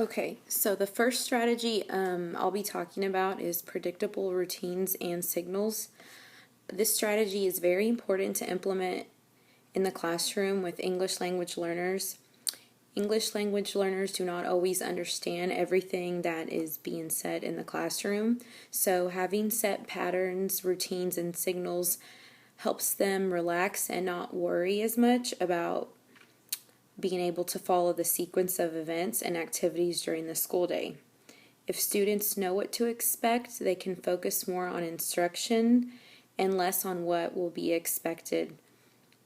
Okay, so the first strategy I'll be talking about is predictable routines and signals. This strategy is very important to implement in the classroom with English language learners. English language learners do not always understand everything that is being said in the classroom, so having set patterns, routines, and signals helps them relax and not worry as much about being able to follow the sequence of events and activities during the school day. If students know what to expect, they can focus more on instruction and less on what will be expected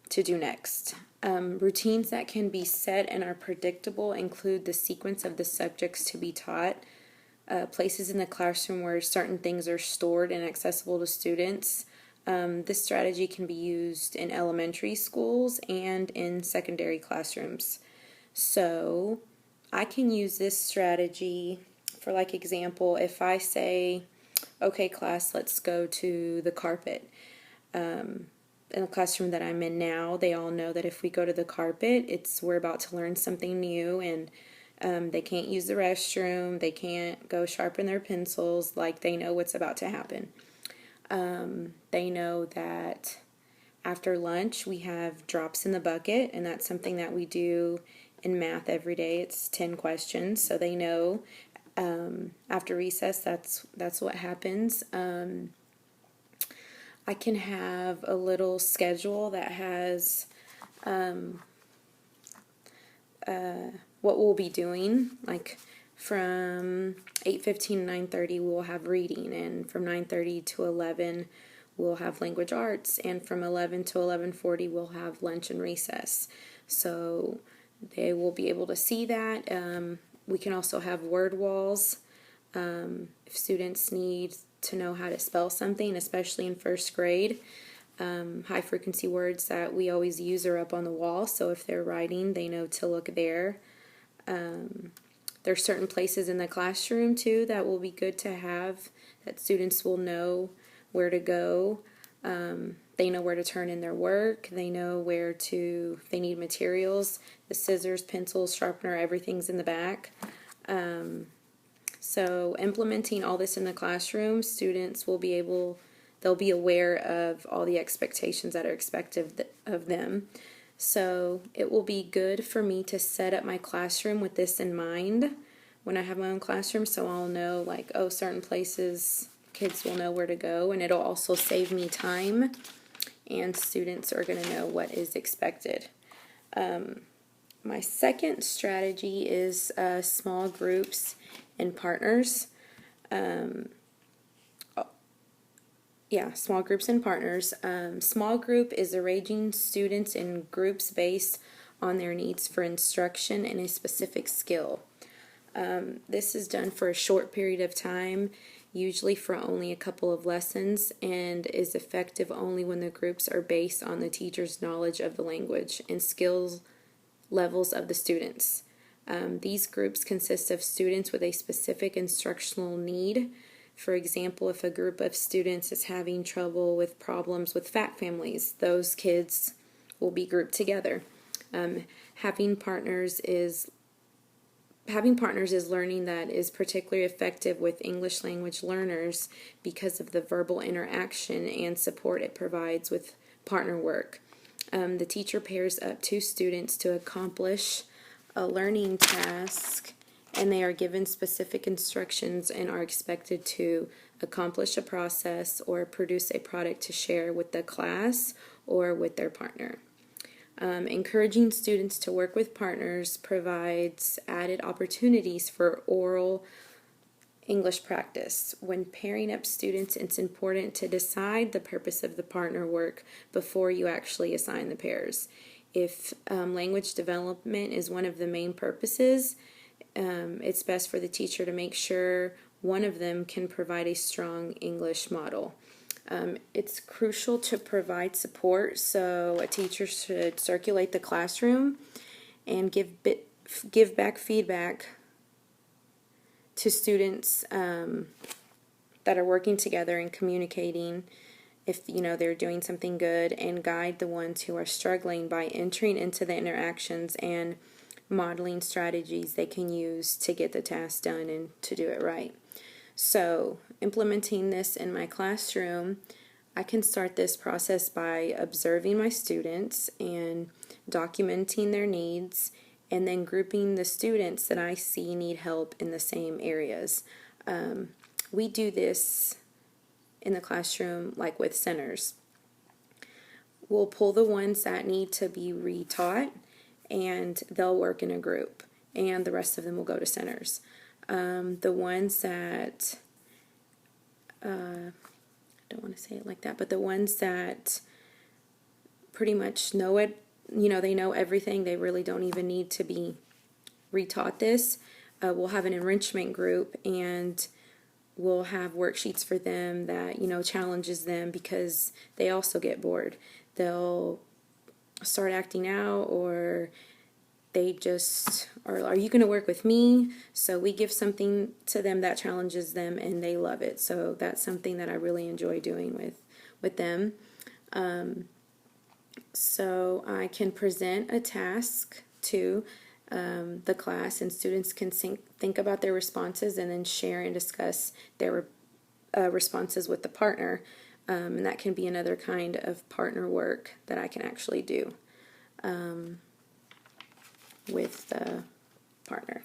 to do next. Routines that can be set and are predictable include the sequence of the subjects to be taught, places in the classroom where certain things are stored and accessible to students. This strategy can be used in elementary schools and in secondary classrooms. So I can use this strategy for, like, example, if I say, okay, class, let's go to the carpet. In the classroom that I'm in now, they all know that if we go to the carpet, we're about to learn something new, and they can't use the restroom, they can't go sharpen their pencils, like they know what's about to happen. They know that after lunch we have drops in the bucket, and that's something that we do in math every day. It's 10 questions, so they know after recess that's what happens. I can have a little schedule that has what we'll be doing, like from 8:15 to 9:30 we'll have reading, and from 9:30 to 11 we'll have language arts, and from 11 to 11:40 we'll have lunch and recess. So they will be able to see that. We can also have word walls if students need to know how to spell something, especially in first grade. High frequency words that we always use are up on the wall, so if they're writing, they know to look there. There's certain places in the classroom too that will be good to have, that students will know where to go. They know where to turn in their work. They know where to, if they need materials, the scissors, pencils, sharpener, everything's in the back. So implementing all this in the classroom, students will be they'll be aware of all the expectations that are expected of them. So it will be good for me to set up my classroom with this in mind when I have my own classroom, so I'll know, like, oh, certain places kids will know where to go, and it'll also save me time, and students are going to know what is expected. My second strategy is small groups and partners. Small groups and partners. Small group is arranging students in groups based on their needs for instruction in a specific skill. This is done for a short period of time, usually for only a couple of lessons, and is effective only when the groups are based on the teacher's knowledge of the language and skills levels of the students. These groups consist of students with a specific instructional need. For example, if a group of students is having trouble with problems with fat families, those kids will be grouped together. Having partners is learning that is particularly effective with English language learners because of the verbal interaction and support it provides with partner work. The teacher pairs up two students to accomplish a learning task, and they are given specific instructions and are expected to accomplish a process or produce a product to share with the class or with their partner. Encouraging students to work with partners provides added opportunities for oral English practice. When pairing up students, it's important to decide the purpose of the partner work before you actually assign the pairs. If language development is one of the main purposes, it's best for the teacher to make sure one of them can provide a strong English model. It's crucial to provide support, so a teacher should circulate the classroom and give back feedback to students that are working together and communicating if they're doing something good, and guide the ones who are struggling by entering into the interactions and modeling strategies they can use to get the task done and to do it right. So, implementing this in my classroom, I can start this process by observing my students and documenting their needs, and then grouping the students that I see need help in the same areas. We do this in the classroom like with centers. We'll pull the ones that need to be retaught, and they'll work in a group, and the rest of them will go to centers. The ones that, I don't want to say it like that, but the ones that pretty much know it, they know everything, they really don't even need to be retaught this. We'll have an enrichment group, and we'll have worksheets for them that, challenges them because they also get bored. They'll start acting out, or they just are you going to work with me? So we give something to them that challenges them, and they love it. So that's something that I really enjoy doing with them. So I can present a task to the class, and students can think about their responses and then share and discuss their responses with the partner. And that can be another kind of partner work that I can actually do with the partner.